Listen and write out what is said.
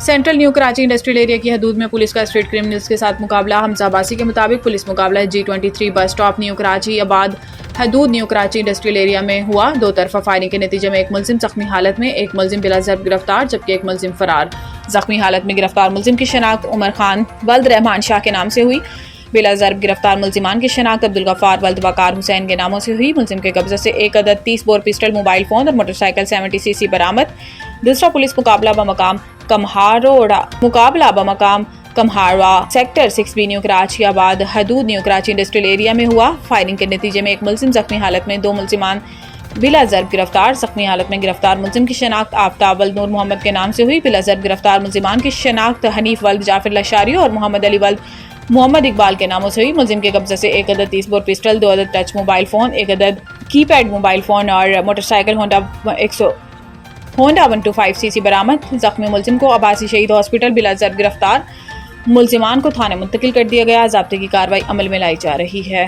Central new Karachi industrial area की हदूद में पुलिस का स्ट्रीट क्रिमिनल्स के साथ मुकाबला। हमजा अब्बासी के मुताबिक पुलिस मुकाबला G23 bus stop new Karachi आबाद हदूद न्यू कराची इंडस्ट्रियल एरिया में हुआ। दो तरफा फायरिंग के नतीजे में एक मुलजिम जख्मी हालत में, एक मुलजिम बिला ज़र्ब गिरफ्तार जबकि एक मुलजिम फरार। जख्मी हालत में गिरफ्तार मुलजिम की शनाख्त उमर खान वल्द रहमान शाह के नाम से हुई। बिला ज़र्ब गिरफ्तार मुलजिमान की शनाख्त अब्दुल गफ्फार वल्द वकार हुसैन के नामों से हुई। मुलजिम के कब्जे से एक अदद 30 बोर पिस्टल, मोबाइल फ़ोन और मोटरसाइकिल 70 cc बरामद। दूसरा पुलिस मुकाबला बमकाम कमहारवा सेक्टर 6B न्यू कराची आबाद हदूद न्यू कराची इंडस्ट्रियल एरिया में हुआ। फायरिंग के नतीजे में एक मुलजिम जख्मी हालत में, दो मुलजिमान बिला ज़र्ब गिरफ्तार। जख्मी हालत में गिरफ्तार मुलजिम की शनाख्त आफ्ताब वल्द नूर मोहम्मद के नाम से हुई। बिला ज़र्ब गिरफ्तार मुलजिमान की शनाख्त हनीफ वल्द जाफिर लशारी और मोहम्मद अली वल्द मोहम्मद इकबाल के नामों से हुई। मुलजिम के कब्जे से एक अदद 30 बोर पिस्टल, दो अदद टच मोबाइल फ़ोन, एक अदद कीपैड मोबाइल फ़ोन और मोटरसाइकिल होंडा 125 cc बरामद। जख्मी मुलजिम को अब्बासी शहीद हॉस्पिटल बिला ज़र्ब गिरफ्तार मुलजिमान को थाने मुंतकिल कर दिया गया। ज़ाब्ते की कार्रवाई अमल में लाई जा रही है।